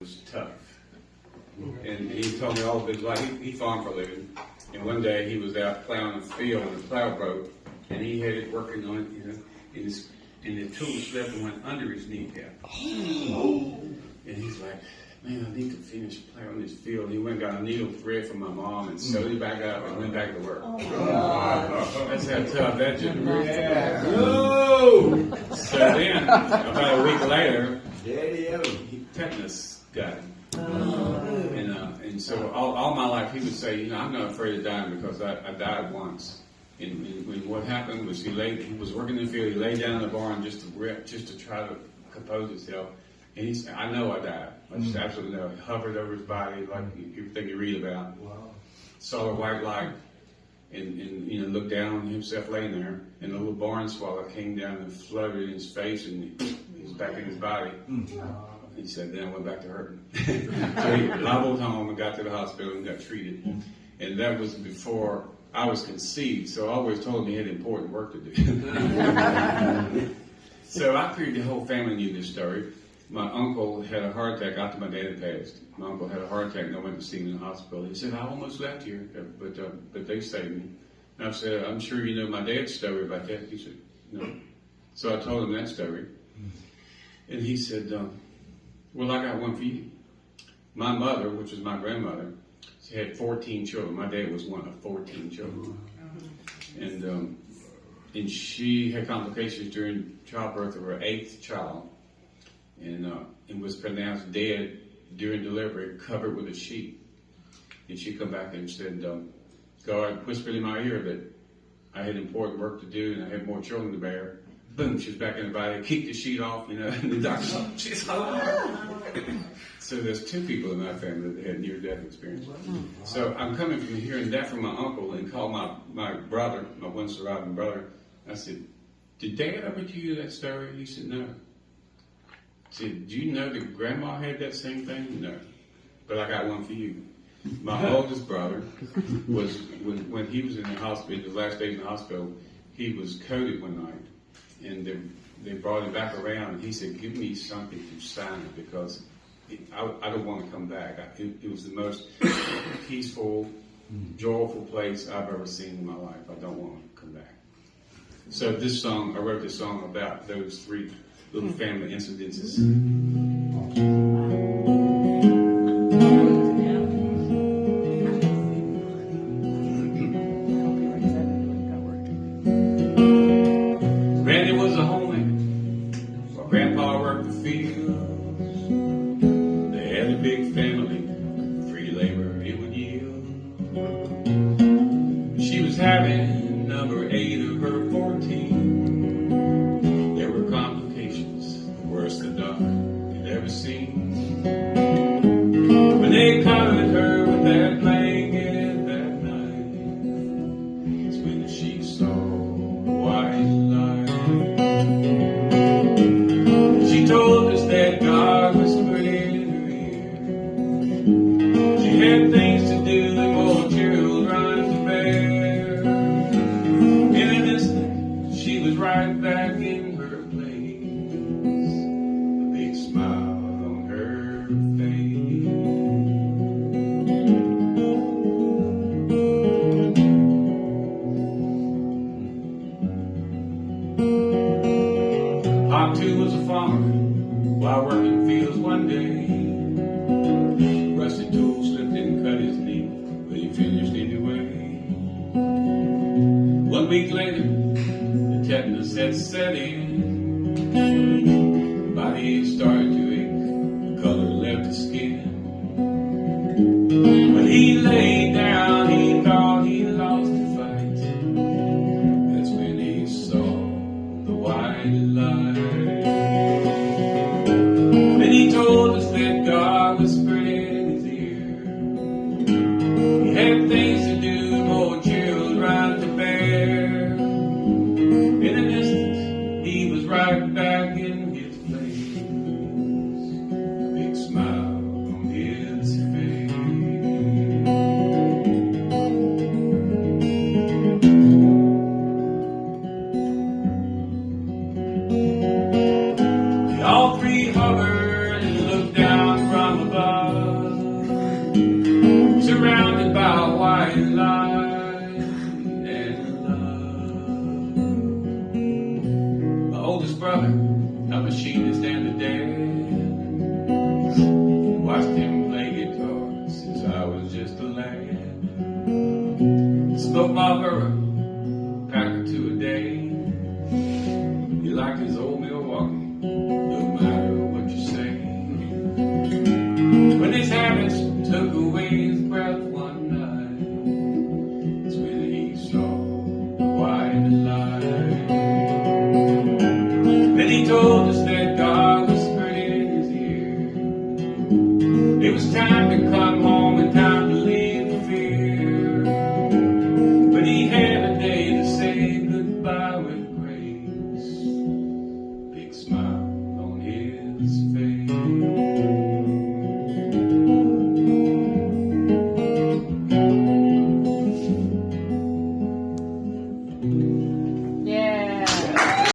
was tough. And he told me all of his life, he farmed for a living. And one day he was out plowing a field and the plow broke, and he had it working on it, and the tool slipped and went under his kneecap. And he's like, man, I need to finish plowing this field. He went and got a needle thread from my mom and sewed it back up and went back to work. That's how tough that generation is. No! So then, about a week later, tetanus got him. And so all my life he would say, I'm not afraid of dying because I died once. And when what happened was he was working in the field, he laid down in the barn just to try to compose himself. And he said, I know I died. I just absolutely know. It hovered over his body like everything you read about. Wow. Saw a white light and looked down on himself laying there. And a little barn swallow came down and floated in his face and he was back in his body. He said, then I went back to hurting. So he hobbled home and got to the hospital and got treated. And that was before I was conceived, so I always told him he had important work to do. So I figured the whole family knew this story. My uncle had a heart attack after my dad had passed. My uncle had a heart attack and I went to see him in the hospital. He said, I almost left here, but they saved me. And I said, I'm sure you know my dad's story about that. He said, no. So I told him that story. And he said, well, I got one for you. My mother, which was my grandmother, she had 14 children. My dad was one of 14 children. And she had complications during childbirth of her 8th child and was pronounced dead during delivery, covered with a sheet. And she come back and said, God whispered in my ear that I had important work to do and I had more children to bear. Boom, she's back in the body, kicked the sheet off, and the doctor's like, she's alive. So there's 2 people in my family that had near-death experience. So I'm coming from hearing that from my uncle and called my brother, my one surviving brother. I said, did Dad ever tell you that story? He said, no. I said, do you know that Grandma had that same thing? No. But I got one for you. My oldest brother was, when he was in the hospital, his last days in the hospital, he was coded one night. And they brought him back around, and he said, give me something to sign it because I don't want to come back. It was the most peaceful, joyful place I've ever seen in my life. I don't want to come back. So this song, I wrote this song about those 3 little family incidences. Randy was a homie while Grandpa worked the fields. They had a big family, free labor it would yield. She was having number 8 of her 14. There were complications, worse than Doc had ever seen. When they covered her with that blanket that night, it's when she saw the white light. She told us that God whispered in her ear. She had things to do and more children to bear. In an instant, she was right back in her place, a big smile on her face. Pop too was a farmer while working fields one day. Rusty tool slipped and cut his knee, but he finished anyway. 1 week later, the tetanus had set in. Body started to ache, the color left his skin. When he laid down, he thought he lost the fight. That's when he saw the white light. Then he told us that God whispered in his ear. He had things to do, more children to bear. In an instant, he was right back in his place, a big smile on his face. footballer, packer to a day. He liked his old Milwaukee, no matter what you say. When his habits took away his breath one night, it's when he saw the white light. Then he told us that God whispered in his ear, it was time to come